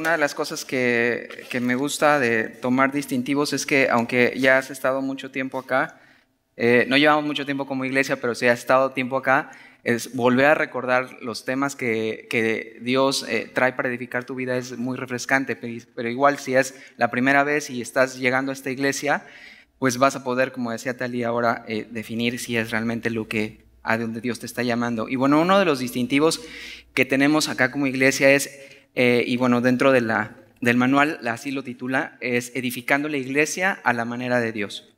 una de las cosas que me gusta de tomar distintivos es que, aunque ya has estado mucho tiempo acá, no llevamos mucho tiempo como iglesia, pero si has estado tiempo acá, es volver a recordar los temas que Dios trae para edificar tu vida es muy refrescante. Pero igual, si es la primera vez y estás llegando a esta iglesia, pues vas a poder, como decía Tali ahora, definir si es realmente a donde Dios te está llamando. Y bueno, uno de los distintivos que tenemos acá como iglesia es, y bueno, dentro del manual, así lo titula, es edificando la iglesia a la manera de Dios.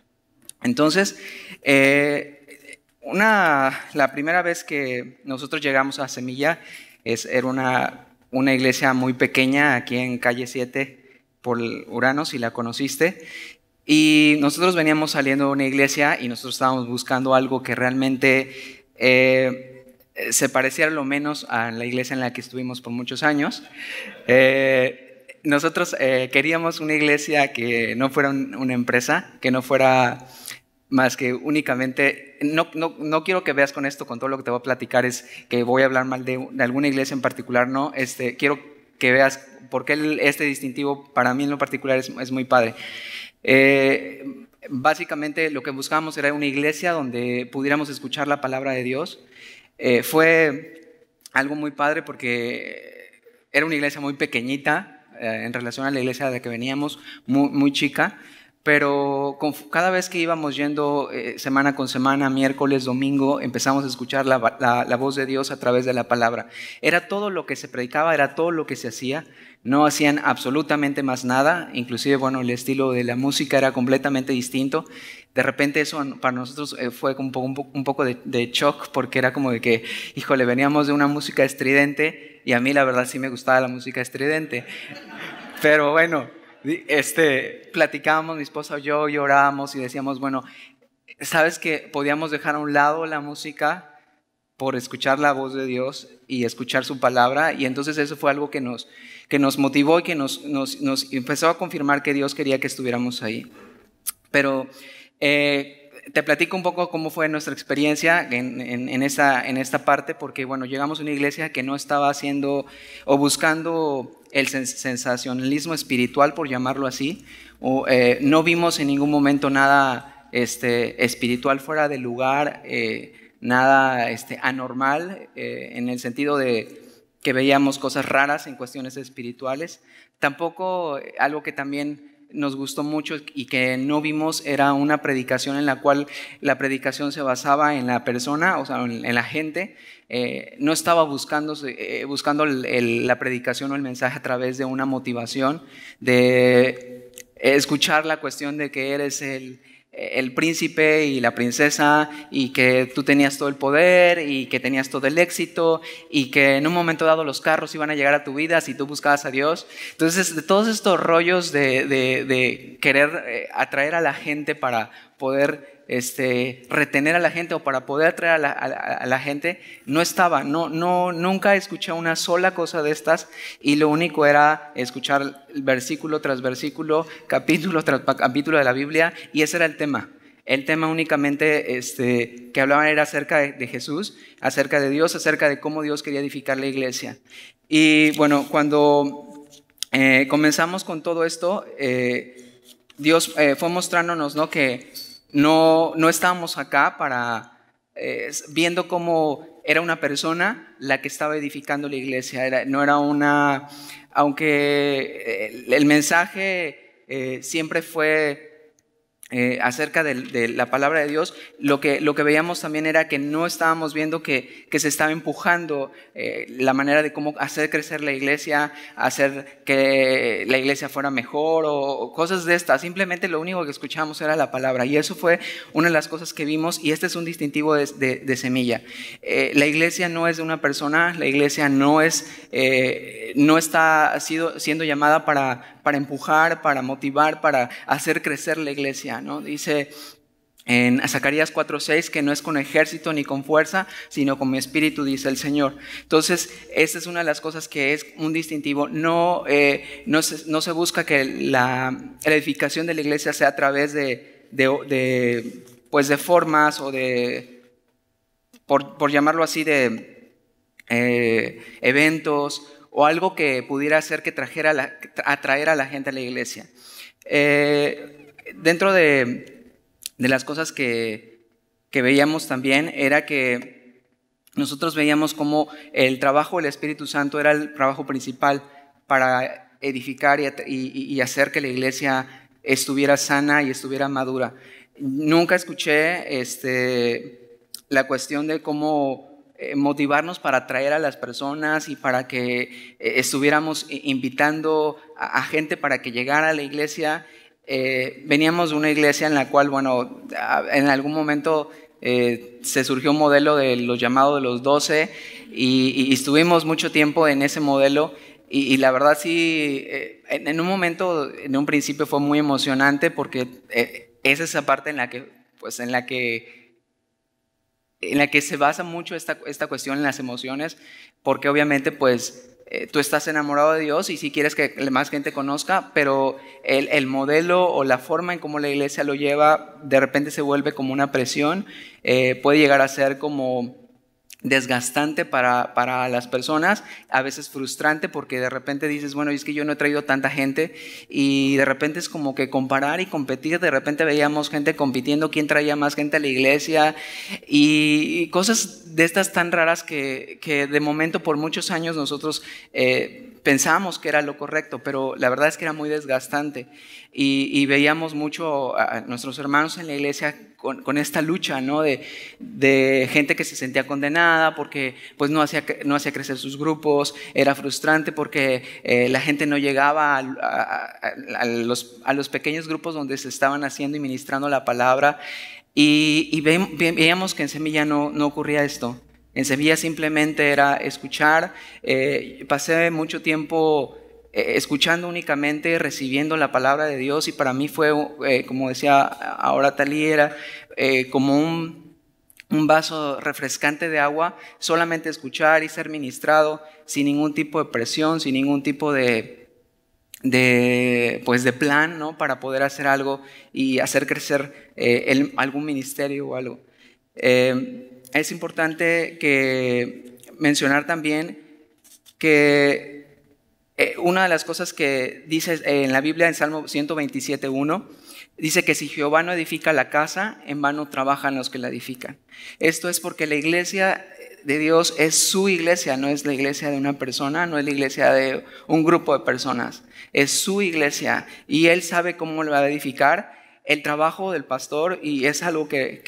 Entonces, la primera vez que nosotros llegamos a Semilla, era una iglesia muy pequeña aquí en calle 7 por Urano, si la conociste. Y nosotros veníamos saliendo de una iglesia y nosotros estábamos buscando algo que realmente se pareciera lo menos a la iglesia en la que estuvimos por muchos años. Nosotros queríamos una iglesia que no fuera una empresa, que no fuera más que únicamente, no quiero que veas con esto, con todo lo que te voy a platicar, es que voy a hablar mal de alguna iglesia en particular, no, quiero que veas por qué este distintivo para mí en lo particular es muy padre. Básicamente lo que buscábamos era una iglesia donde pudiéramos escuchar la palabra de Dios. Fue algo muy padre porque era una iglesia muy pequeñita en relación a la iglesia de la que veníamos, muy chica, pero cada vez que íbamos yendo semana con semana, miércoles, domingo, empezamos a escuchar la voz de Dios a través de la palabra. Era todo lo que se predicaba, era todo lo que se hacía. No hacían absolutamente más nada, inclusive, bueno, el estilo de la música era completamente distinto. De repente eso para nosotros fue un poco de shock, porque era como de que, híjole, veníamos de una música estridente y a mí la verdad sí me gustaba la música estridente. Pero bueno, platicábamos mi esposa y yo, y orábamos y decíamos, bueno, ¿sabes que podíamos dejar a un lado la música por escuchar la voz de Dios y escuchar su palabra? Y entonces eso fue algo que nos motivó y que nos empezó a confirmar que Dios quería que estuviéramos ahí. Pero te platico un poco cómo fue nuestra experiencia en esta parte, porque bueno, llegamos a una iglesia que no estaba haciendo o buscando el sensacionalismo espiritual, por llamarlo así, no vimos en ningún momento nada espiritual fuera de lugar, nada anormal, en el sentido de que veíamos cosas raras en cuestiones espirituales. Tampoco algo que también nos gustó mucho y que no vimos era una predicación en la cual la predicación se basaba en la persona, o sea, en la gente. No estaba buscando la predicación o el mensaje a través de una motivación, de escuchar la cuestión de que eres el príncipe y la princesa y que tú tenías todo el poder y que tenías todo el éxito y que en un momento dado los carros iban a llegar a tu vida si tú buscabas a Dios. Entonces, de todos estos rollos de querer atraer a la gente para poder retener a la gente o para poder atraer a la gente, no estaba, nunca escuché una sola cosa de estas, y lo único era escuchar versículo tras versículo, capítulo tras capítulo de la Biblia, y ese era el tema. El tema únicamente que hablaban era acerca de Jesús, acerca de Dios, acerca de cómo Dios quería edificar la iglesia. Y bueno, cuando comenzamos con todo esto, Dios fue mostrándonos, ¿no?, que no estábamos acá viendo cómo era una persona la que estaba edificando la iglesia. No era aunque el mensaje siempre fue acerca de la palabra de Dios, lo que veíamos también era que no estábamos viendo que se estaba empujando la manera de cómo hacer crecer la iglesia, hacer que la iglesia fuera mejor o cosas de estas. Simplemente lo único que escuchábamos era la palabra, y eso fue una de las cosas que vimos, y este es un distintivo de Semilla. La iglesia no es de una persona, la iglesia no está siendo llamada para empujar, para motivar, para hacer crecer la iglesia, ¿no? Dice en Zacarías 4:6 que no es con ejército ni con fuerza, sino con mi espíritu, dice el Señor. Entonces, esta es una de las cosas que es un distintivo. No se busca que la edificación de la iglesia sea a través de formas o por llamarlo así, de eventos o algo que pudiera hacer que atraer a la gente a la iglesia. Dentro de las cosas que veíamos también era que nosotros veíamos como el trabajo del Espíritu Santo era el trabajo principal para edificar y hacer que la iglesia estuviera sana y estuviera madura. Nunca escuché la cuestión de cómo motivarnos para atraer a las personas y para que estuviéramos invitando a gente para que llegara a la iglesia. Veníamos de una iglesia en la cual, bueno, en algún momento se surgió un modelo de los llamados de los 12 y estuvimos mucho tiempo en ese modelo y la verdad sí, en un momento, en un principio fue muy emocionante porque es esa parte en la que se basa mucho esta cuestión en las emociones, porque obviamente pues tú estás enamorado de Dios y sí quieres que más gente conozca, pero el modelo o la forma en cómo la iglesia lo lleva de repente se vuelve como una presión, puede llegar a ser como desgastante para las personas, a veces frustrante porque de repente dices, bueno, es que yo no he traído tanta gente y de repente es como que comparar y competir, de repente veíamos gente compitiendo, quién traía más gente a la iglesia y cosas de estas tan raras que de momento por muchos años nosotros pensábamos que era lo correcto, pero la verdad es que era muy desgastante y veíamos mucho a nuestros hermanos en la iglesia con esta lucha, ¿no? de gente que se sentía condenada porque pues, no hacía crecer sus grupos, era frustrante porque la gente no llegaba a los pequeños grupos donde se estaban haciendo y ministrando la palabra y veíamos que en Semilla no ocurría esto. En Semilla simplemente era escuchar. Pasé mucho tiempo escuchando únicamente, recibiendo la palabra de Dios y para mí fue, como decía ahora Talí, era como un vaso refrescante de agua, solamente escuchar y ser ministrado sin ningún tipo de presión, sin ningún tipo de plan, ¿no? Para poder hacer algo y hacer crecer algún ministerio o algo. Es importante mencionar también que una de las cosas que dice en la Biblia, en Salmo 127:1, dice que si Jehová no edifica la casa, en vano trabajan los que la edifican. Esto es porque la iglesia de Dios es su iglesia, no es la iglesia de una persona, no es la iglesia de un grupo de personas, es su iglesia y Él sabe cómo lo va a edificar. El trabajo del pastor, y es algo que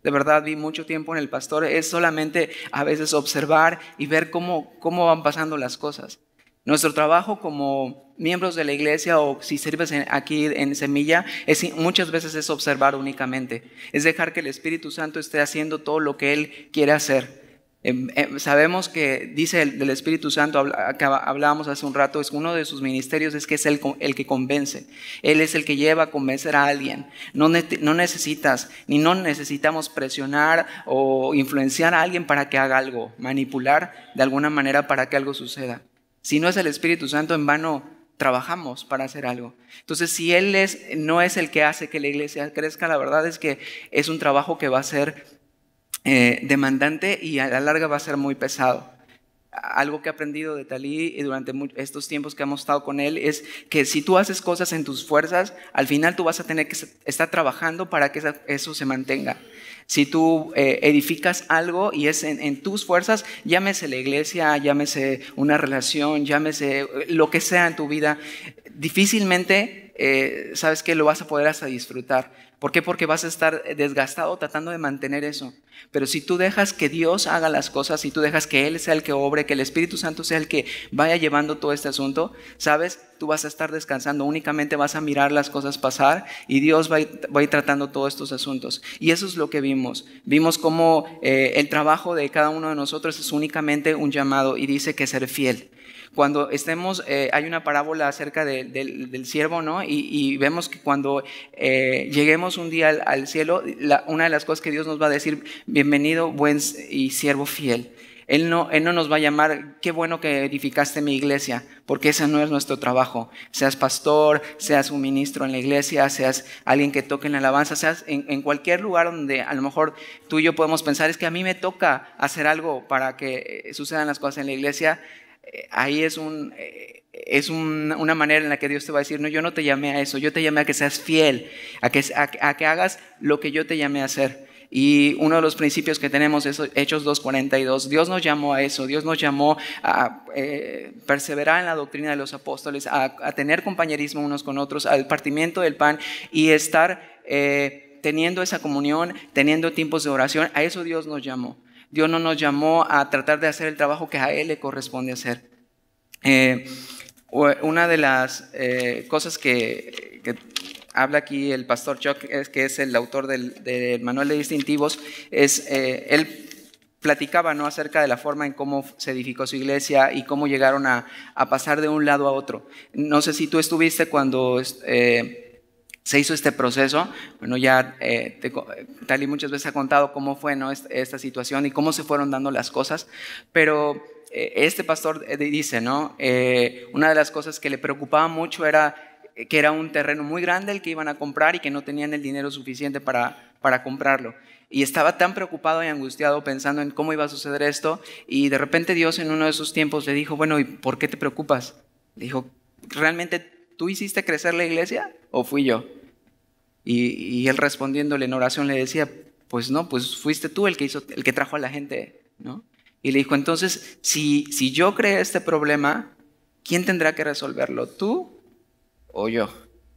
de verdad vi mucho tiempo en el pastor, es solamente a veces observar y ver cómo van pasando las cosas. Nuestro trabajo como miembros de la iglesia o si sirves aquí en Semilla, muchas veces es observar únicamente, es dejar que el Espíritu Santo esté haciendo todo lo que Él quiere hacer. Sabemos que dice del Espíritu Santo, que hablábamos hace un rato, es uno de sus ministerios es que es el que convence. Él es el que lleva a convencer a alguien. No necesitamos presionar o influenciar a alguien para que haga algo, manipular de alguna manera para que algo suceda. Si no es el Espíritu Santo, en vano trabajamos para hacer algo. Entonces, si Él no es el que hace que la iglesia crezca, la verdad es que es un trabajo que va a ser demandante y a la larga va a ser muy pesado. Algo que he aprendido de Talí y durante estos tiempos que hemos estado con él es que si tú haces cosas en tus fuerzas, al final tú vas a tener que estar trabajando para que eso se mantenga. Si tú edificas algo y es en tus fuerzas, llámese la iglesia, llámese una relación, llámese lo que sea en tu vida, difícilmente sabes que lo vas a poder hasta disfrutar. ¿Por qué? Porque vas a estar desgastado tratando de mantener eso. Pero si tú dejas que Dios haga las cosas, si tú dejas que Él sea el que obre, que el Espíritu Santo sea el que vaya llevando todo este asunto, ¿sabes? Tú vas a estar descansando, únicamente vas a mirar las cosas pasar y Dios va a ir tratando todos estos asuntos. Y eso es lo que vimos. Vimos cómo el trabajo de cada uno de nosotros es únicamente un llamado y dice que ser fiel. Cuando estemos, hay una parábola acerca del siervo, ¿no? Y vemos que cuando lleguemos un día al cielo, una de las cosas que Dios nos va a decir, bienvenido, buen y siervo fiel. Él no nos va a llamar, qué bueno que edificaste mi iglesia, porque ese no es nuestro trabajo. Seas pastor, seas un ministro en la iglesia, seas alguien que toque en la alabanza, seas en cualquier lugar donde a lo mejor tú y yo podemos pensar, es que a mí me toca hacer algo para que sucedan las cosas en la iglesia. ahí es una manera en la que Dios te va a decir, no, yo no te llamé a eso, yo te llamé a que seas fiel, a que hagas lo que yo te llamé a hacer. Y uno de los principios que tenemos es Hechos 2:42. Dios nos llamó a eso, Dios nos llamó a perseverar en la doctrina de los apóstoles, a tener compañerismo unos con otros, al partimiento del pan y estar teniendo esa comunión, teniendo tiempos de oración. A eso Dios nos llamó. Dios no nos llamó a tratar de hacer el trabajo que a Él le corresponde hacer. Una de las cosas que habla aquí el pastor Chuck, que es el autor del manual de distintivos, él platicaba, ¿no?, acerca de la forma en cómo se edificó su iglesia y cómo llegaron a pasar de un lado a otro. No sé si tú estuviste cuando se hizo este proceso. Bueno, ya Tali muchas veces ha contado cómo fue, ¿no?, esta situación y cómo se fueron dando las cosas, pero este pastor dice, ¿no?, una de las cosas que le preocupaba mucho era que era un terreno muy grande el que iban a comprar y que no tenían el dinero suficiente para comprarlo. Y estaba tan preocupado y angustiado pensando en cómo iba a suceder esto, y de repente Dios en uno de esos tiempos le dijo, bueno, ¿y por qué te preocupas? Le dijo, ¿realmente tú hiciste crecer la iglesia o fui yo? Y él respondiéndole en oración le decía, pues no, pues fuiste tú el que trajo a la gente, ¿no? Y le dijo, entonces, si yo creé este problema, ¿quién tendrá que resolverlo? ¿Tú o yo?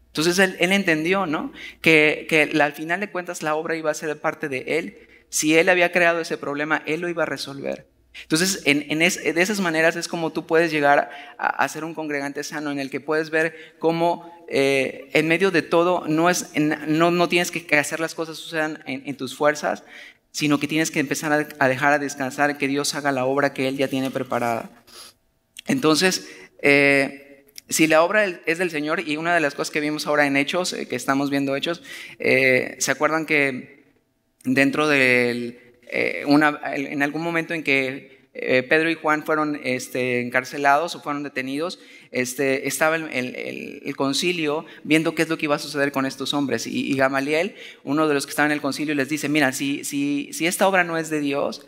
Entonces él entendió, ¿no?, que al final de cuentas la obra iba a ser parte de él. Si él había creado ese problema, él lo iba a resolver. Entonces, de esas maneras es como tú puedes llegar a ser un congregante sano, en el que puedes ver cómo en medio de todo no tienes que hacer las cosas sucedan en tus fuerzas, sino que tienes que empezar a dejar a descansar, que Dios haga la obra que Él ya tiene preparada. Entonces, si la obra es del Señor, y una de las cosas que vimos ahora en Hechos, que estamos viendo Hechos, ¿se acuerdan que dentro en algún momento en que Pedro y Juan fueron encarcelados o fueron detenidos, estaba el concilio viendo qué es lo que iba a suceder con estos hombres, y Gamaliel, uno de los que estaban en el concilio, les dice, mira, si esta obra no es de Dios,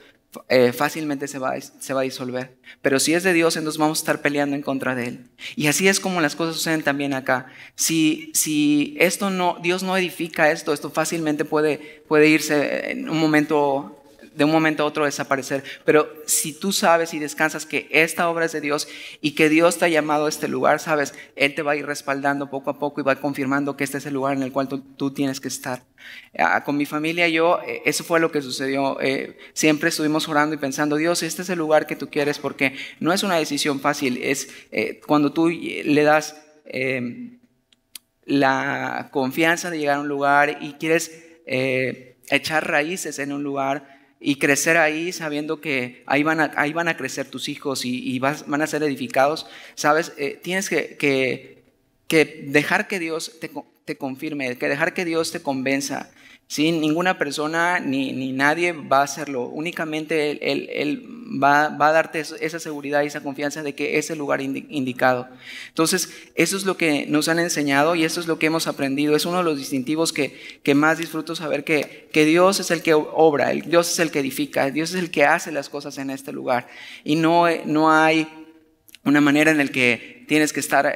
fácilmente se va a disolver, pero si es de Dios, entonces vamos a estar peleando en contra de Él. Y así es como las cosas suceden también acá. Si Dios no edifica esto fácilmente puede irse en un momento, de un momento a otro desaparecer. Pero si tú sabes y descansas que esta obra es de Dios y que Dios te ha llamado a este lugar, sabes, Él te va a ir respaldando poco a poco y va confirmando que este es el lugar en el cual tú tienes que estar. Con mi familia eso fue lo que sucedió. Siempre estuvimos orando y pensando, Dios, este es el lugar que tú quieres, porque no es una decisión fácil. Es cuando tú le das la confianza de llegar a un lugar y quieres echar raíces en un lugar y crecer ahí, sabiendo que ahí van a crecer tus hijos y van a ser edificados, ¿sabes? Tienes que dejar que Dios te confirme, que dejar que Dios te convenza. ¿Sí? Ninguna persona ni nadie va a hacerlo. Únicamente Él va a darte esa seguridad y esa confianza de que es el lugar indicado. Entonces, eso es lo que nos han enseñado y eso es lo que hemos aprendido. Es uno de los distintivos que más disfruto, saber que Dios es el que obra, Dios es el que edifica, Dios es el que hace las cosas en este lugar. Y no hay una manera en la que tienes que estar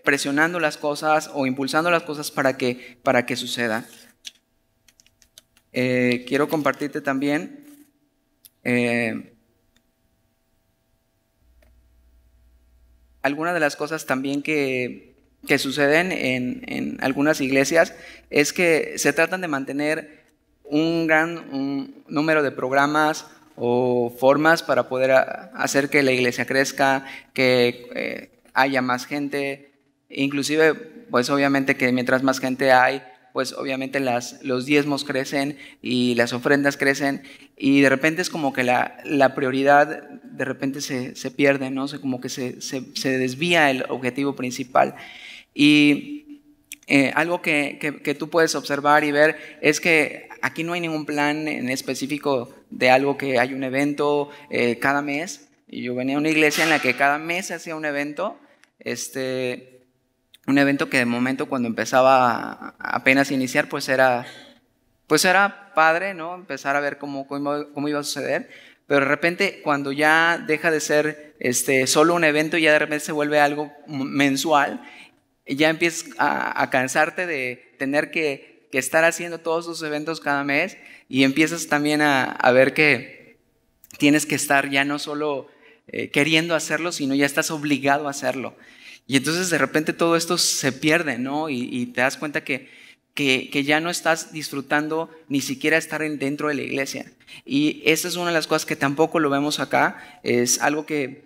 presionando las cosas o impulsando las cosas para que sucedan. Quiero compartirte también algunas de las cosas también que suceden en algunas iglesias, es que se tratan de mantener un número de programas o formas para poder hacer que la iglesia crezca, que haya más gente, inclusive pues obviamente que mientras más gente hay, pues obviamente los diezmos crecen y las ofrendas crecen, y de repente es como que la prioridad de repente se pierde, ¿no? Como que se desvía el objetivo principal. Y algo que tú puedes observar y ver es que aquí no hay ningún plan en específico de algo, que hay un evento cada mes. Y yo venía a una iglesia en la que cada mes se hacía un evento, un evento que de momento, cuando empezaba apenas a iniciar, pues era padre, ¿no? Empezar a ver cómo iba a suceder, pero de repente cuando ya deja de ser solo un evento, ya de repente se vuelve algo mensual, ya empiezas a cansarte de tener que estar haciendo todos esos eventos cada mes, y empiezas también a ver que tienes que estar ya no solo queriendo hacerlo, sino ya estás obligado a hacerlo. Y entonces de repente todo esto se pierde, ¿no? Y te das cuenta que ya no estás disfrutando ni siquiera estar dentro de la iglesia. Y esa es una de las cosas que tampoco lo vemos acá. Es algo que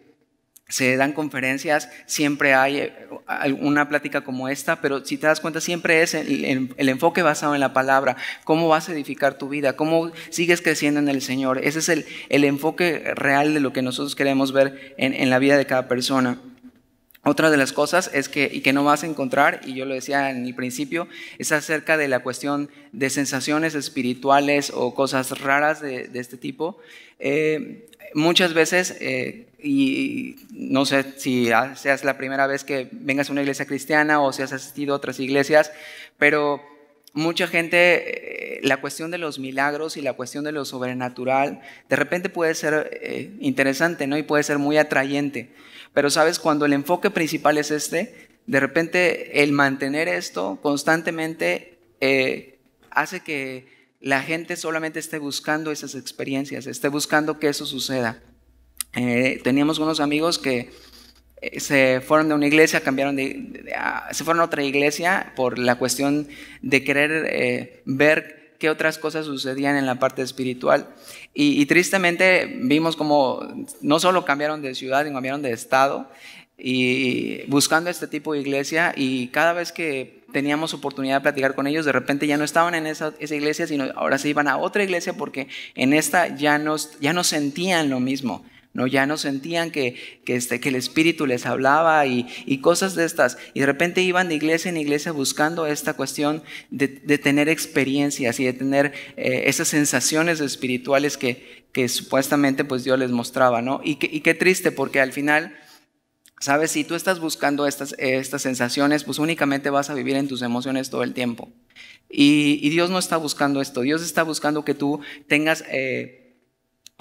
se dan conferencias, siempre hay una plática como esta, pero si te das cuenta siempre es el enfoque basado en la palabra. ¿Cómo vas a edificar tu vida? ¿Cómo sigues creciendo en el Señor? Ese es el enfoque real de lo que nosotros queremos ver en la vida de cada persona. Otra de las cosas es que no vas a encontrar, y yo lo decía en el principio, es acerca de la cuestión de sensaciones espirituales o cosas raras de este tipo. Muchas veces, y no sé si seas la primera vez que vengas a una iglesia cristiana o si has asistido a otras iglesias, pero mucha gente, la cuestión de los milagros y la cuestión de lo sobrenatural, de repente puede ser interesante, ¿no? Y puede ser muy atrayente. Pero sabes, cuando el enfoque principal es de repente el mantener esto constantemente hace que la gente solamente esté buscando esas experiencias, esté buscando que eso suceda. Teníamos unos amigos que se fueron de una iglesia, se fueron a otra iglesia por la cuestión de querer ver qué otras cosas sucedían en la parte espiritual. Y tristemente vimos como no solo cambiaron de ciudad, sino cambiaron de estado, y buscando este tipo de iglesia, y cada vez que teníamos oportunidad de platicar con ellos, de repente ya no estaban en esa iglesia, sino ahora se iban a otra iglesia porque en esta ya no sentían lo mismo. No, ya no sentían que el Espíritu les hablaba y cosas de estas. Y de repente iban de iglesia en iglesia buscando esta cuestión de tener experiencias y de tener esas sensaciones espirituales que supuestamente pues Dios les mostraba, ¿no? Y qué triste, porque al final, ¿sabes? Si tú estás buscando estas sensaciones, pues únicamente vas a vivir en tus emociones todo el tiempo. Y Dios no está buscando esto. Dios está buscando que tú tengas...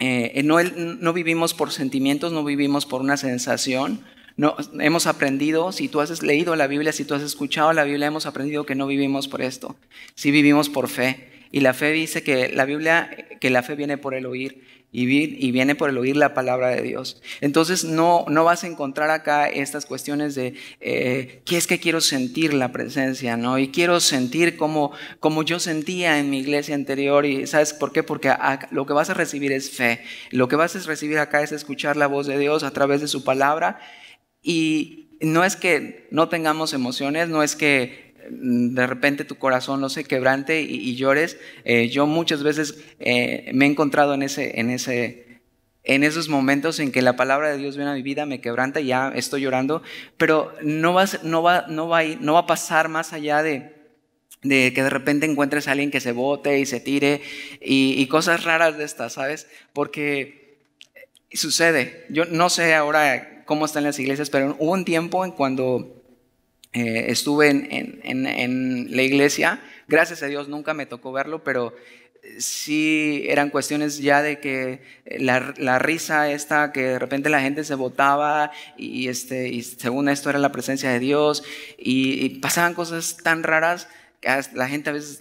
no vivimos por sentimientos, no vivimos por una sensación. No, hemos aprendido, si tú has leído la Biblia, si tú has escuchado la Biblia, hemos aprendido que no vivimos por esto. Sí vivimos por fe. Y la fe dice que la fe viene por el oír. Y viene por el oír la palabra de Dios. Entonces no vas a encontrar acá estas cuestiones de ¿qué es que quiero sentir la presencia, ¿no? Y quiero sentir como yo sentía en mi iglesia anterior. Y ¿sabes por qué? Porque lo que vas a recibir es fe. Lo que vas a recibir acá es escuchar la voz de Dios a través de su palabra. Y no es que no tengamos emociones, no es que de repente tu corazón no se quebrante y llores. Yo muchas veces me he encontrado en esos momentos en que la palabra de Dios viene a mi vida, me quebranta y ya estoy llorando, pero no va a pasar más allá de que de repente encuentres a alguien que se bote y se tire y cosas raras de estas, ¿sabes? Porque sucede. Yo no sé ahora cómo están las iglesias, pero hubo un tiempo en cuando estuve en la iglesia, gracias a Dios nunca me tocó verlo, pero sí eran cuestiones ya de que la risa esta, que de repente la gente se botaba y según esto era la presencia de Dios y pasaban cosas tan raras que la gente a veces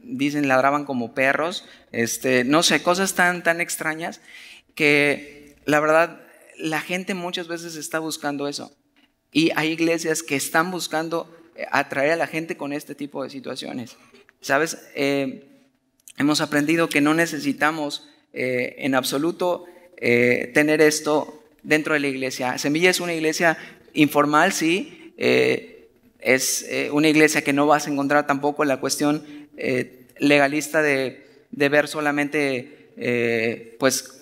dicen ladraban como perros, no sé, cosas tan extrañas que la verdad la gente muchas veces está buscando eso. Y hay iglesias que están buscando atraer a la gente con este tipo de situaciones. ¿Sabes? Hemos aprendido que no necesitamos en absoluto tener esto dentro de la iglesia. Semilla es una iglesia informal, sí. Es una iglesia que no vas a encontrar tampoco la cuestión legalista de ver solamente pues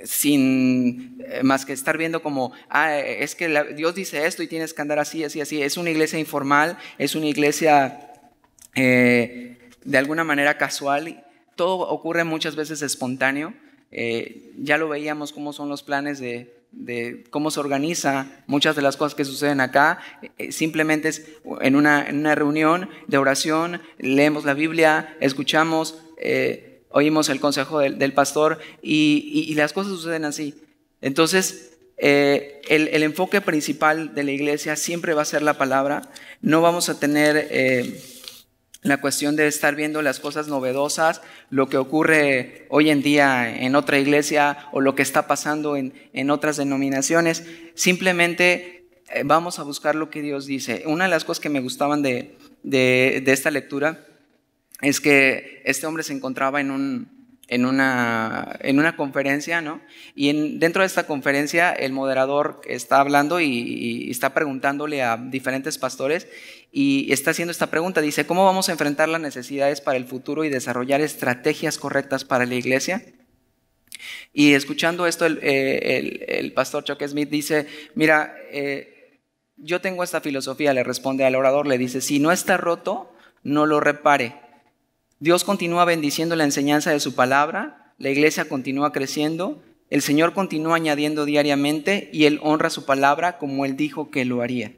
sin más que estar viendo como es que Dios dice esto y tienes que andar así. Es una iglesia informal, es una iglesia de alguna manera casual. Todo ocurre muchas veces espontáneo. Ya lo veíamos cómo son los planes de cómo se organiza muchas de las cosas que suceden acá. Simplemente es en una reunión de oración, leemos la Biblia, escuchamos, oímos el consejo del pastor y las cosas suceden así. Entonces, el enfoque principal de la iglesia siempre va a ser la palabra. No vamos a tener la cuestión de estar viendo las cosas novedosas, lo que ocurre hoy en día en otra iglesia o lo que está pasando en otras denominaciones. Simplemente vamos a buscar lo que Dios dice. Una de las cosas que me gustaban de esta lectura es que este hombre se encontraba en una conferencia, ¿no? Y dentro de esta conferencia el moderador está hablando y está preguntándole a diferentes pastores y está haciendo esta pregunta. Dice, ¿cómo vamos a enfrentar las necesidades para el futuro y desarrollar estrategias correctas para la iglesia? Y escuchando esto, el pastor Chuck Smith dice, mira, yo tengo esta filosofía, le responde al orador, le dice, si no está roto, no lo repare. Dios continúa bendiciendo la enseñanza de su palabra, la iglesia continúa creciendo, el Señor continúa añadiendo diariamente y Él honra su palabra como Él dijo que lo haría.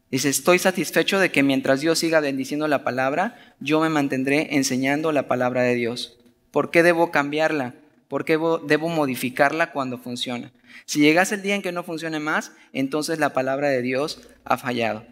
Dice, estoy satisfecho de que mientras Dios siga bendiciendo la palabra, yo me mantendré enseñando la palabra de Dios. ¿Por qué debo cambiarla? ¿Por qué debo modificarla cuando funciona? Si llegase el día en que no funcione más, entonces la palabra de Dios ha fallado.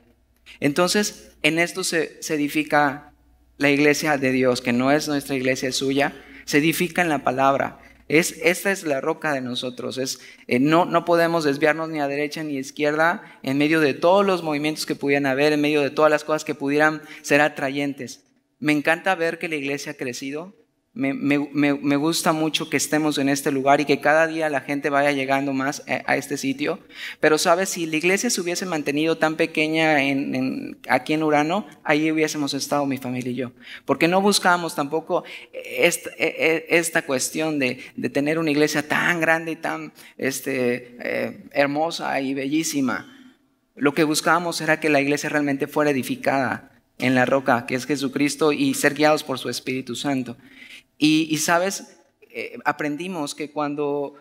Entonces, en esto se edifica la iglesia de Dios, que no es nuestra iglesia, es suya, se edifica en la palabra. Esta es la roca de nosotros. No podemos desviarnos ni a derecha ni a izquierda en medio de todos los movimientos que pudieran haber, en medio de todas las cosas que pudieran ser atrayentes. Me encanta ver que la iglesia ha crecido. Me gusta mucho que estemos en este lugar y que cada día la gente vaya llegando más a este sitio. Pero sabes, si la iglesia se hubiese mantenido tan pequeña aquí en Urano, ahí hubiésemos estado mi familia y yo. Porque no buscábamos tampoco esta cuestión de tener una iglesia tan grande y tan hermosa y bellísima. Lo que buscábamos era que la iglesia realmente fuera edificada en la roca, que es Jesucristo, y ser guiados por su Espíritu Santo. Y sabes, aprendimos que cuando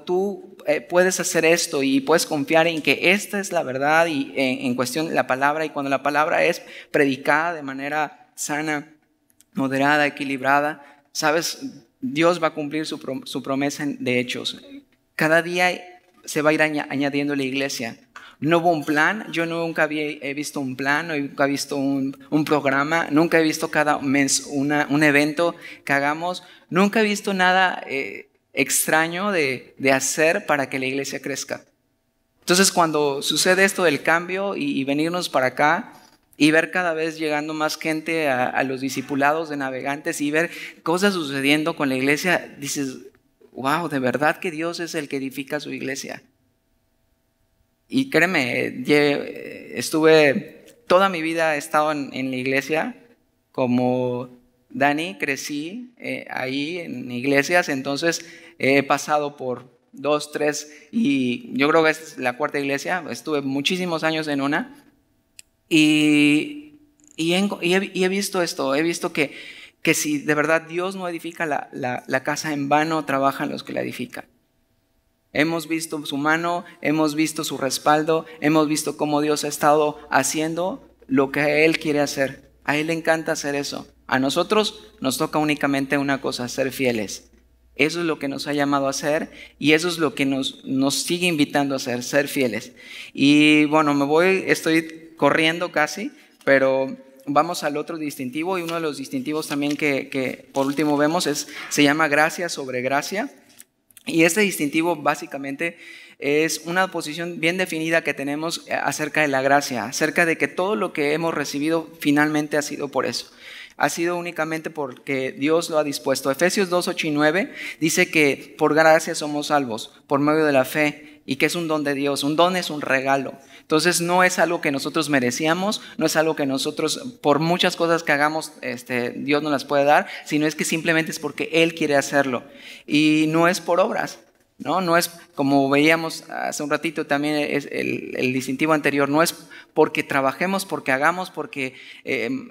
tú puedes hacer esto y puedes confiar en que esta es la verdad y en cuestión de la palabra, y cuando la palabra es predicada de manera sana, moderada, equilibrada, sabes, Dios va a cumplir su promesa de hechos. Cada día se va a ir añadiendo la iglesia. No hubo un plan, yo nunca he visto un plan, nunca he visto un programa, nunca he visto cada mes un evento que hagamos, nunca he visto nada extraño de hacer para que la iglesia crezca. Entonces cuando sucede esto del cambio y venirnos para acá y ver cada vez llegando más gente a los discipulados de navegantes y ver cosas sucediendo con la iglesia, dices, wow, de verdad que Dios es el que edifica su iglesia. Y créeme, toda mi vida he estado en la iglesia, como Dani, crecí ahí en iglesias, entonces he pasado por 2, 3, y yo creo que esta es la cuarta iglesia, estuve muchísimos años en una, y he visto esto, he visto que si de verdad Dios no edifica la casa, en vano trabajan los que la edifican. Hemos visto su mano, hemos visto su respaldo, hemos visto cómo Dios ha estado haciendo lo que Él quiere hacer. A Él le encanta hacer eso. A nosotros nos toca únicamente una cosa, ser fieles. Eso es lo que nos ha llamado a hacer y eso es lo que nos sigue invitando a hacer, ser fieles. Y bueno, estoy corriendo casi, pero vamos al otro distintivo, y uno de los distintivos también que por último vemos se llama gracia sobre gracia. Y este distintivo básicamente es una posición bien definida que tenemos acerca de la gracia, acerca de que todo lo que hemos recibido finalmente ha sido por eso. Ha sido únicamente porque Dios lo ha dispuesto. Efesios 2, 8 y 9 dice que por gracia somos salvos, por medio de la fe, y que es un don de Dios. Un don es un regalo. Entonces no es algo que nosotros merecíamos, no es algo que nosotros, por muchas cosas que hagamos, Dios nos las puede dar, sino es que simplemente es porque Él quiere hacerlo. Y no es por obras, no es como veíamos hace un ratito también, es el distintivo anterior, no es porque trabajemos, porque hagamos, porque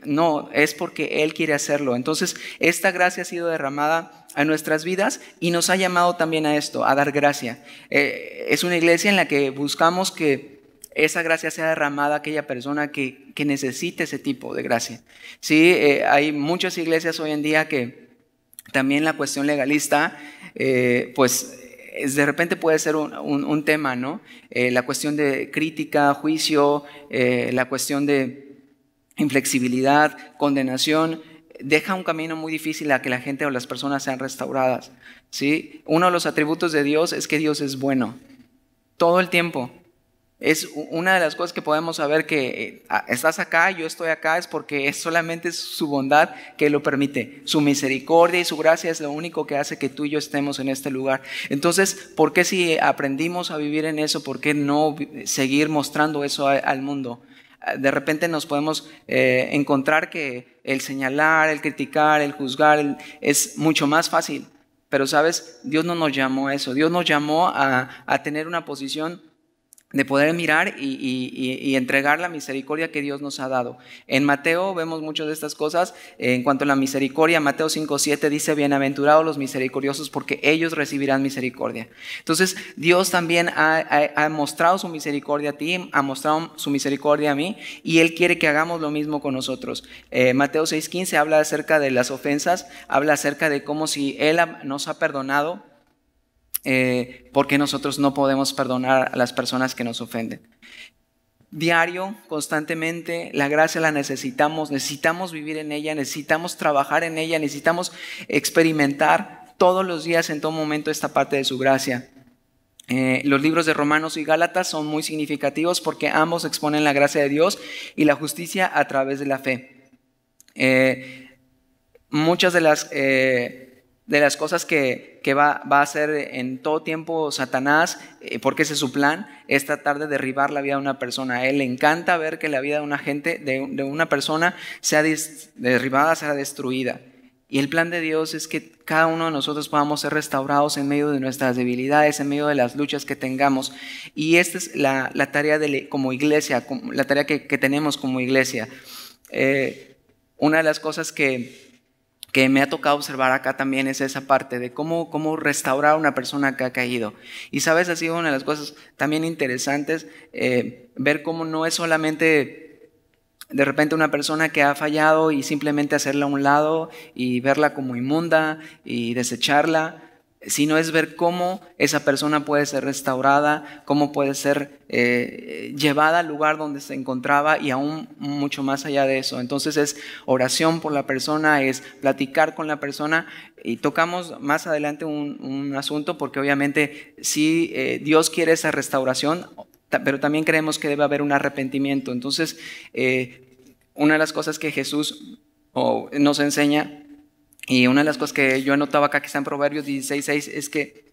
no, es porque Él quiere hacerlo. Entonces esta gracia ha sido derramada a nuestras vidas y nos ha llamado también a esto, a dar gracia. Es una iglesia en la que buscamos que esa gracia sea derramada a aquella persona que necesite ese tipo de gracia. Sí, hay muchas iglesias hoy en día que También la cuestión legalista, pues de repente puede ser un tema, ¿no? La cuestión de crítica, juicio, la cuestión de inflexibilidad, condenación, deja un camino muy difícil a que la gente o las personas sean restauradas, ¿sí? Uno de los atributos de Dios es que Dios es bueno, todo el tiempo. Es una de las cosas que podemos saber que estás acá, yo estoy acá, es porque es solamente su bondad que lo permite. Su misericordia y su gracia es lo único que hace que tú y yo estemos en este lugar. Entonces, ¿por qué si aprendimos a vivir en eso, por qué no seguir mostrando eso al mundo? De repente nos podemos encontrar que el señalar, el criticar, el juzgar es mucho más fácil. Pero sabes, Dios no nos llamó a eso. Dios nos llamó a tener una posición de poder mirar y entregar la misericordia que Dios nos ha dado. En Mateo vemos muchas de estas cosas. En cuanto a la misericordia, Mateo 5:7 dice: bienaventurados los misericordiosos, porque ellos recibirán misericordia. Entonces Dios también ha mostrado su misericordia a ti, ha mostrado su misericordia a mí, y Él quiere que hagamos lo mismo con nosotros. Mateo 6:15 habla acerca de las ofensas, habla acerca de cómo si Él nos ha perdonado, porque nosotros no podemos perdonar a las personas que nos ofenden. Diario, constantemente, la gracia la necesitamos vivir en ella, necesitamos trabajar en ella, necesitamos experimentar todos los días, en todo momento, esta parte de su gracia. Los libros de Romanos y Gálatas son muy significativos porque ambos exponen la gracia de Dios y la justicia a través de la fe. Muchas de las cosas que va a hacer en todo tiempo Satanás, porque ese es su plan, es tratar de derribar la vida de una persona. A él le encanta ver que la vida de una gente, de una persona, sea derribada, sea destruida. Y el plan de Dios es que cada uno de nosotros podamos ser restaurados en medio de nuestras debilidades, en medio de las luchas que tengamos. Y esta es la tarea como iglesia, la tarea que tenemos como iglesia. Una de las cosas que me ha tocado observar acá también es esa parte de cómo restaurar a una persona que ha caído. Y sabes, ha sido una de las cosas también interesantes, ver cómo no es solamente de repente una persona que ha fallado y simplemente hacerla a un lado y verla como inmunda y desecharla, sino es ver cómo esa persona puede ser restaurada, cómo puede ser llevada al lugar donde se encontraba y aún mucho más allá de eso. Entonces es oración por la persona, es platicar con la persona, y tocamos más adelante un asunto, porque obviamente sí, Dios quiere esa restauración, pero también creemos que debe haber un arrepentimiento. Entonces una de las cosas que Jesús nos enseña, y una de las cosas que yo anotaba acá que está en Proverbios 16:6, es que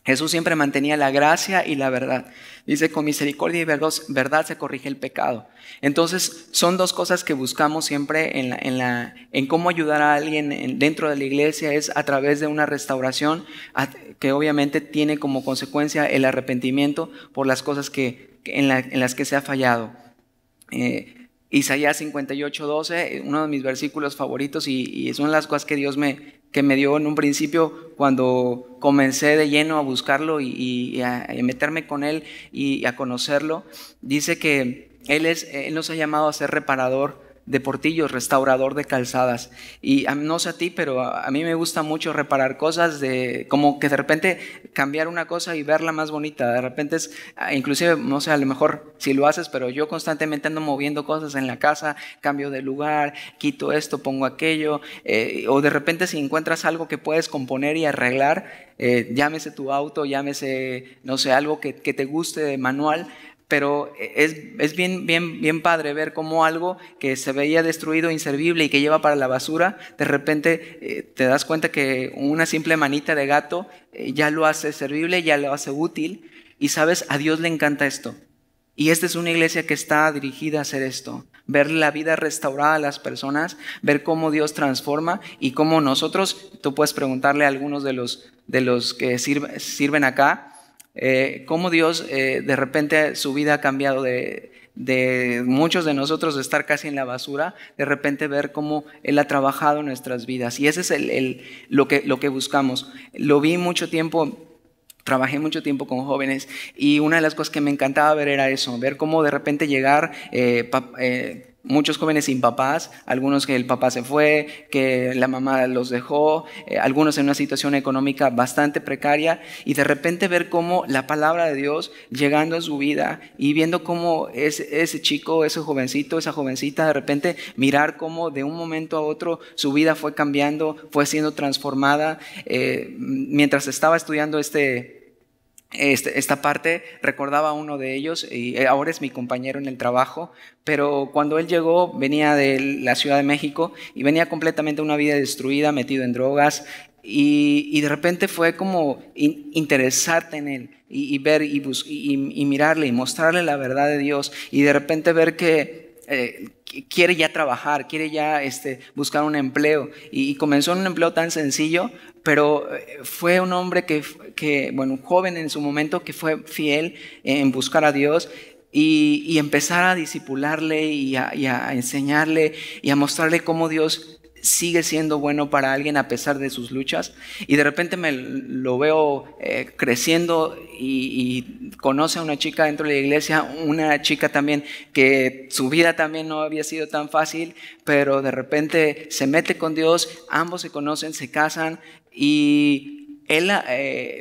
Jesús siempre mantenía la gracia y la verdad. Dice: con misericordia y verdad se corrige el pecado. Entonces son dos cosas que buscamos siempre en cómo ayudar a alguien dentro de la iglesia, es a través de una restauración que obviamente tiene como consecuencia el arrepentimiento por las cosas en las que se ha fallado. Isaías 58:12, uno de mis versículos favoritos, y es una de las cosas que Dios me dio en un principio cuando comencé de lleno a buscarlo y a meterme con Él y a conocerlo. Dice que Él nos ha llamado a ser reparador de portillos, restaurador de calzadas. Y no sé a ti, pero a mí me gusta mucho reparar cosas, como que de repente cambiar una cosa y verla más bonita. De repente inclusive, no sé, a lo mejor si lo haces, pero yo constantemente ando moviendo cosas en la casa, cambio de lugar, quito esto, pongo aquello, o de repente si encuentras algo que puedes componer y arreglar, llámese tu auto, llámese, no sé, algo que te guste de manual. Pero es bien padre ver cómo algo que se veía destruido, inservible y que lleva para la basura, de repente te das cuenta que una simple manita de gato ya lo hace servible, ya lo hace útil. Y sabes, a Dios le encanta esto. Y esta es una iglesia que está dirigida a hacer esto: ver la vida restaurada a las personas, ver cómo Dios transforma y cómo nosotros, tú puedes preguntarle a algunos de los que sirven acá, cómo Dios de repente su vida ha cambiado de muchos de nosotros de estar casi en la basura, de repente ver cómo Él ha trabajado en nuestras vidas. Y ese es lo que buscamos. Lo vi mucho tiempo. Trabajé mucho tiempo con jóvenes y una de las cosas que me encantaba ver era eso, ver cómo de repente llegar, muchos jóvenes sin papás, algunos que el papá se fue, que la mamá los dejó, algunos en una situación económica bastante precaria, y de repente ver cómo la palabra de Dios llegando a su vida y viendo cómo ese chico, ese jovencito, esa jovencita, de repente mirar cómo de un momento a otro su vida fue cambiando, fue siendo transformada. Mientras estaba estudiando esta parte, recordaba a uno de ellos, y ahora es mi compañero en el trabajo, pero cuando él llegó venía de la Ciudad de México y venía completamente una vida destruida, metido en drogas, y de repente fue como interesarte en él y ver y mirarle y mostrarle la verdad de Dios, y de repente ver que quiere ya trabajar, quiere ya buscar un empleo, y comenzó en un empleo tan sencillo, pero fue un hombre bueno, un joven en su momento que fue fiel en buscar a Dios y empezar a discipularle y a enseñarle y a mostrarle cómo Dios sigue siendo bueno para alguien a pesar de sus luchas. Y de repente lo veo creciendo y conoce a una chica dentro de la iglesia, una chica también que su vida también no había sido tan fácil, pero de repente se mete con Dios, ambos se conocen, se casan, y él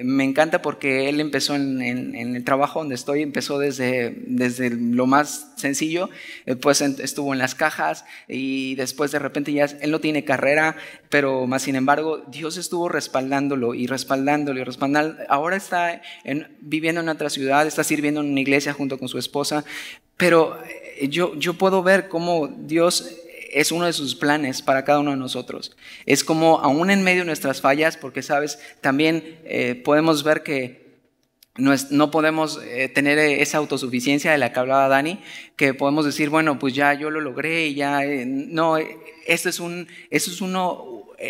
me encanta porque él empezó en el trabajo donde estoy, empezó desde lo más sencillo, después estuvo en las cajas, y después de repente ya él no tiene carrera, pero más sin embargo Dios estuvo respaldándolo y respaldándolo y respaldándolo. Ahora está viviendo en otra ciudad, está sirviendo en una iglesia junto con su esposa, pero yo puedo ver cómo Dios es uno de sus planes para cada uno de nosotros. Es como aún en medio de nuestras fallas, porque sabes, también podemos ver que no podemos tener esa autosuficiencia de la que hablaba Dani, que podemos decir, bueno, pues ya yo lo logré, ya no,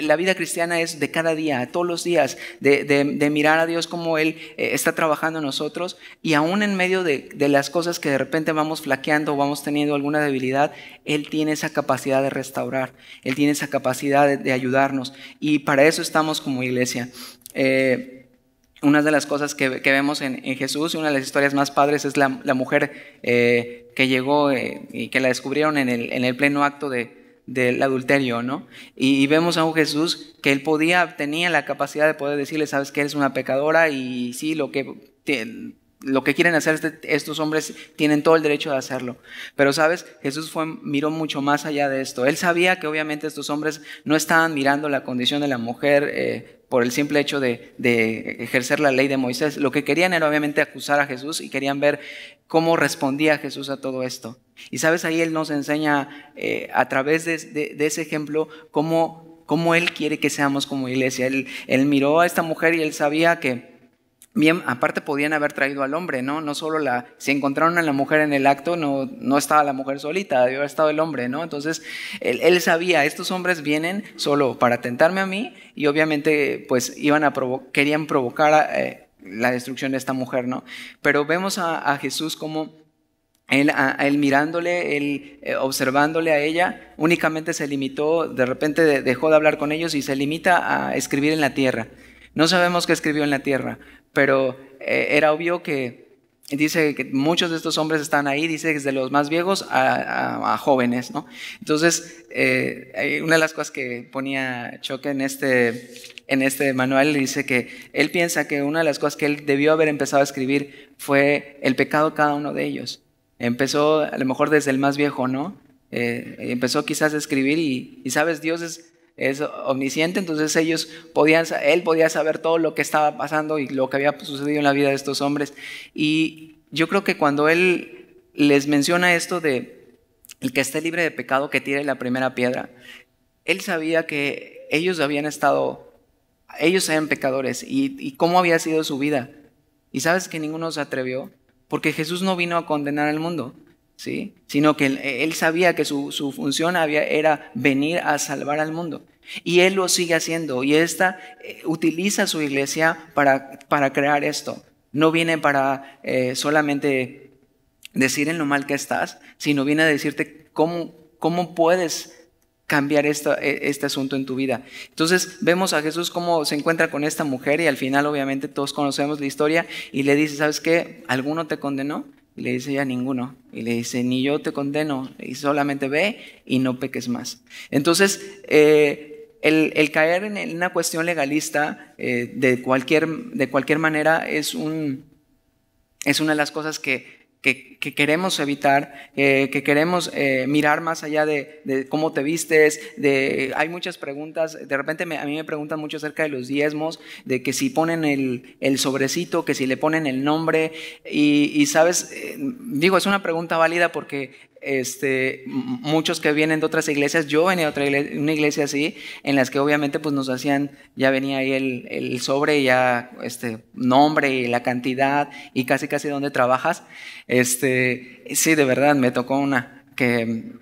la vida cristiana es de cada día, todos los días, de mirar a Dios como Él está trabajando en nosotros, y aún en medio de las cosas que de repente vamos flaqueando o vamos teniendo alguna debilidad, Él tiene esa capacidad de restaurar, Él tiene esa capacidad de ayudarnos, y para eso estamos como iglesia. Una de las cosas que vemos en Jesús, y una de las historias más padres, es la mujer que llegó y que la descubrieron en el pleno acto del adulterio, ¿no? Y vemos a un Jesús que él tenía la capacidad de poder decirle, sabes que eres una pecadora, y sí, lo que quieren hacer estos hombres tienen todo el derecho de hacerlo. Pero sabes, Jesús miró mucho más allá de esto. Él sabía que obviamente estos hombres no estaban mirando la condición de la mujer por el simple hecho de ejercer la ley de Moisés. Lo que querían era obviamente acusar a Jesús y querían ver cómo respondía Jesús a todo esto. Y sabes, ahí Él nos enseña a través de ese ejemplo cómo Él quiere que seamos como iglesia. Él miró a esta mujer y Él sabía que bien, aparte podían haber traído al hombre, ¿no? No solo si encontraron a la mujer en el acto, no estaba la mujer solita, debió haber estado el hombre, ¿no? Entonces, él sabía, estos hombres vienen solo para tentarme a mí, y obviamente, pues, querían provocar la destrucción de esta mujer, ¿no? Pero vemos a Jesús como a él mirándole, él observándole a ella, únicamente se limitó, de repente dejó de hablar con ellos y se limita a escribir en la tierra. No sabemos qué escribió en la tierra, pero era obvio que dice que muchos de estos hombres están ahí, dice desde los más viejos a jóvenes, ¿no? Entonces, una de las cosas que ponía Choque en este manual, dice que él piensa que una de las cosas que él debió haber empezado a escribir fue el pecado de cada uno de ellos. Empezó a lo mejor desde el más viejo, ¿no? Empezó quizás a escribir y sabes, Dios es omnisciente, entonces él podía saber todo lo que estaba pasando y lo que había sucedido en la vida de estos hombres. Y yo creo que cuando él les menciona esto de el que esté libre de pecado que tire la primera piedra, él sabía que ellos eran pecadores y cómo había sido su vida. Y sabes que ninguno se atrevió, porque Jesús no vino a condenar al mundo, ¿sí? Sino que él sabía que su función era venir a salvar al mundo. Y Él lo sigue haciendo. Y utiliza su iglesia para crear esto. No viene para solamente decir en lo mal que estás, sino viene a decirte cómo puedes cambiar este asunto en tu vida. Entonces vemos a Jesús cómo se encuentra con esta mujer, y al final obviamente todos conocemos la historia, y le dice, ¿sabes qué? ¿Alguno te condenó? Y le dice ella, ninguno. Y le dice, ni yo te condeno, y solamente ve y no peques más. Entonces, el caer en una cuestión legalista de cualquier manera es una de las cosas que queremos evitar, que queremos mirar más allá de cómo te vistes. Hay muchas preguntas, de repente a mí me preguntan mucho acerca de los diezmos, de que si ponen el sobrecito, que si le ponen el nombre, y sabes, digo, es una pregunta válida porque muchos que vienen de otras iglesias, yo venía de una iglesia así, en las que obviamente pues nos hacían, ya venía ahí el sobre, ya nombre y la cantidad y casi dónde trabajas. Sí, de verdad, me tocó una que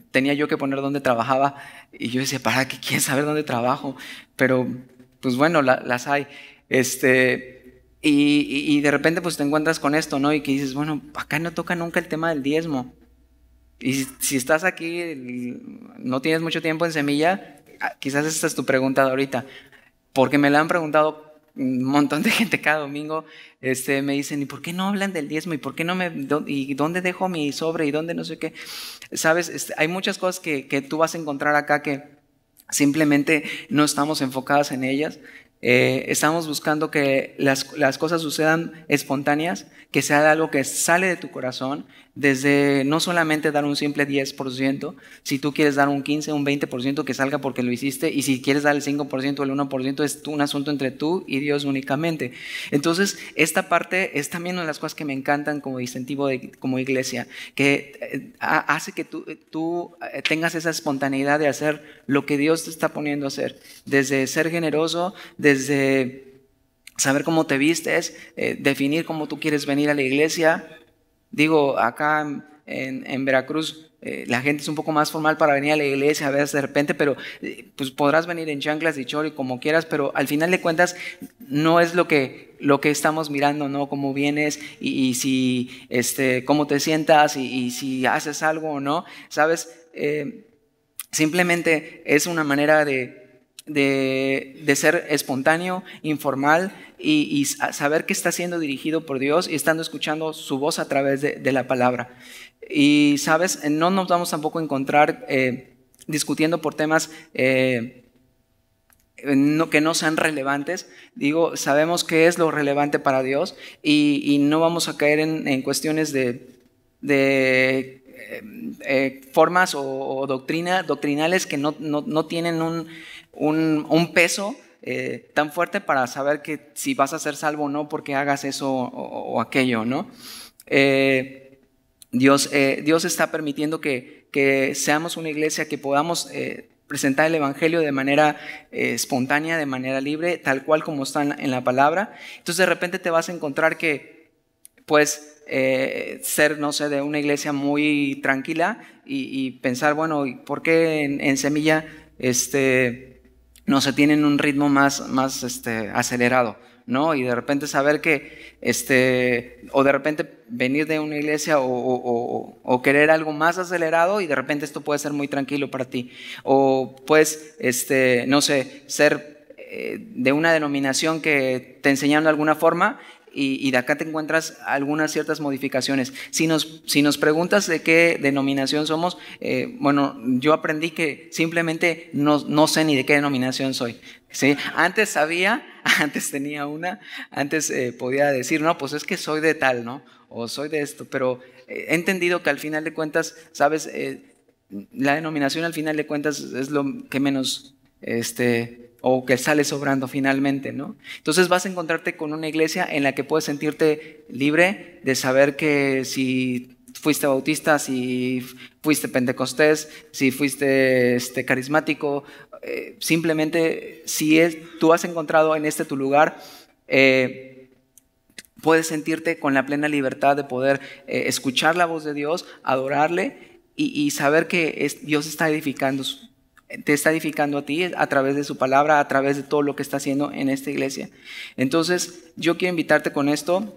tenía yo que poner dónde trabajaba y yo decía, ¿para qué quieres saber dónde trabajo? Pero pues bueno, las hay. Y de repente pues te encuentras con esto, ¿no? Y que dices, bueno, acá no toca nunca el tema del diezmo. Y si estás aquí, no tienes mucho tiempo en Semilla, quizás esta es tu pregunta de ahorita, porque me la han preguntado un montón de gente cada domingo. Me dicen, ¿y por qué no hablan del diezmo? ¿Y por qué no y dónde dejo mi sobre? ¿Y dónde no sé qué? Sabes, hay muchas cosas que tú vas a encontrar acá que simplemente no estamos enfocadas en ellas. Estamos buscando que las cosas sucedan espontáneas, que sea algo que sale de tu corazón, desde no solamente dar un simple 10%, si tú quieres dar un 15, un 20%, que salga porque lo hiciste, y si quieres dar el 5% o el 1%, es un asunto entre tú y Dios únicamente. Entonces, esta parte es también una de las cosas que me encantan como distintivo como iglesia, que hace que tú tengas esa espontaneidad de hacer lo que Dios te está poniendo a hacer, desde ser generoso, desde saber cómo te vistes, definir cómo tú quieres venir a la iglesia. Digo, acá en Veracruz la gente es un poco más formal para venir a la iglesia a veces de repente, pero pues podrás venir en chanclas y chori como quieras, pero al final de cuentas no es lo que estamos mirando, ¿no? Cómo vienes y si cómo te sientas y si haces algo o no, ¿sabes? Simplemente es una manera de ser espontáneo, informal y saber que está siendo dirigido por Dios y estando escuchando su voz a través de la palabra. Y sabes, no nos vamos tampoco a encontrar discutiendo por temas que no sean relevantes. Digo, sabemos qué es lo relevante para Dios y no vamos a caer en cuestiones de formas o doctrinales que no tienen un peso tan fuerte para saber que si vas a ser salvo o no porque hagas eso o aquello, ¿no? Dios está permitiendo que seamos una iglesia que podamos presentar el evangelio de manera espontánea, de manera libre, tal cual como está en la palabra. Entonces de repente te vas a encontrar que pues ser, no sé, de una iglesia muy tranquila y pensar, bueno, ¿por qué en Semilla no se tienen un ritmo más acelerado, ¿no? Y de repente saber que, o de repente venir de una iglesia o querer algo más acelerado y de repente esto puede ser muy tranquilo para ti. O pues, no sé, ser de una denominación que te enseñaron de alguna forma y de acá te encuentras algunas ciertas modificaciones. Si nos preguntas de qué denominación somos, bueno, yo aprendí que simplemente no sé ni de qué denominación soy, ¿sí? Antes sabía, antes tenía una, antes podía decir, no, pues es que soy de tal, ¿no? O soy de esto, pero he entendido que al final de cuentas, ¿sabes? La denominación al final de cuentas es lo que menos o que sale sobrando finalmente, ¿no? Entonces vas a encontrarte con una iglesia en la que puedes sentirte libre de saber que si fuiste bautista, si fuiste pentecostés, si fuiste carismático, simplemente si tú has encontrado en tu lugar, puedes sentirte con la plena libertad de poder escuchar la voz de Dios, adorarle y saber que Dios te está edificando a ti a través de su palabra, a través de todo lo que está haciendo en esta iglesia. Entonces, yo quiero invitarte con esto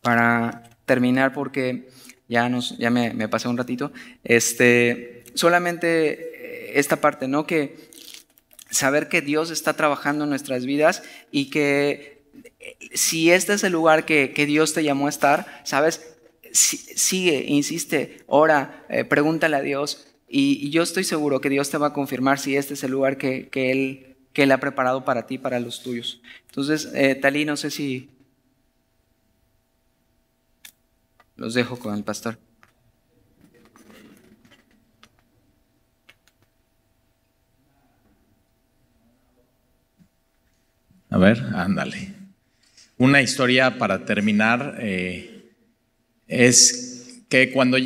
para terminar porque ya me pasé un ratito. Solamente esta parte, ¿no? Que saber que Dios está trabajando en nuestras vidas y que si este es el lugar que Dios te llamó a estar, ¿sabes? sigue, insiste, ora, pregúntale a Dios. Y yo estoy seguro que Dios te va a confirmar si este es el lugar que Él ha preparado para ti, para los tuyos. Entonces, Talí, no sé si los dejo con el pastor. A ver, ándale. Una historia para terminar es que cuando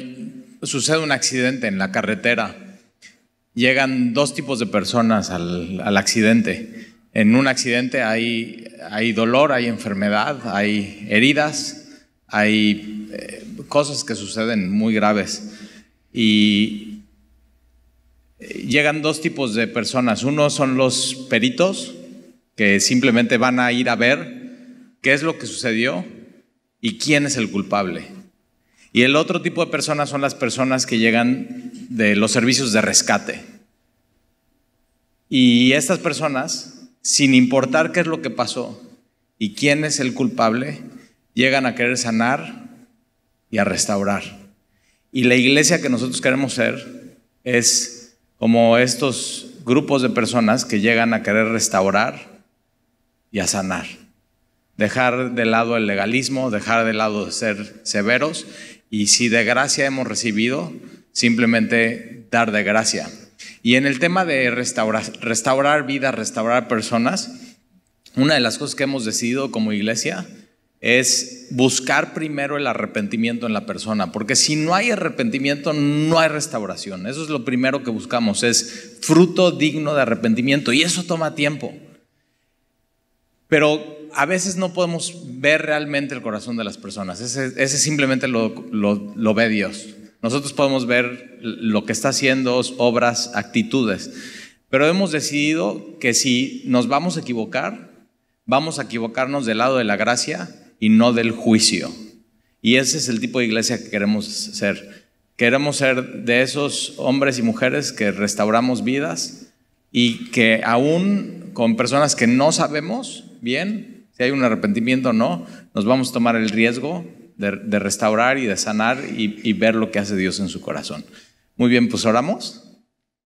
sucede un accidente en la carretera, llegan dos tipos de personas al accidente. En un accidente hay dolor, hay enfermedad, hay heridas, hay cosas que suceden muy graves. Y llegan dos tipos de personas. Uno son los peritos, que simplemente van a ir a ver qué es lo que sucedió y quién es el culpable. Y el otro tipo de personas son las personas que llegan de los servicios de rescate. Y estas personas, sin importar qué es lo que pasó y quién es el culpable, llegan a querer sanar y a restaurar. Y la iglesia que nosotros queremos ser es como estos grupos de personas que llegan a querer restaurar y a sanar. Dejar de lado el legalismo, dejar de lado de ser severos, y si de gracia hemos recibido, simplemente dar de gracia. Y en el tema de restaurar vidas, restaurar personas, una de las cosas que hemos decidido como iglesia es buscar primero el arrepentimiento en la persona, porque si no hay arrepentimiento no hay restauración. Eso es lo primero que buscamos, es fruto digno de arrepentimiento, y eso toma tiempo. Pero a veces no podemos ver realmente el corazón de las personas. Ese simplemente lo ve Dios. Nosotros podemos ver lo que está haciendo, obras, actitudes. Pero hemos decidido que si nos vamos a equivocarnos del lado de la gracia y no del juicio. Y ese es el tipo de iglesia que queremos ser. Queremos ser de esos hombres y mujeres que restauramos vidas y que aún con personas que no sabemos bien si hay un arrepentimiento o no, nos vamos a tomar el riesgo de restaurar y de sanar y ver lo que hace Dios en su corazón. Muy bien, pues oramos.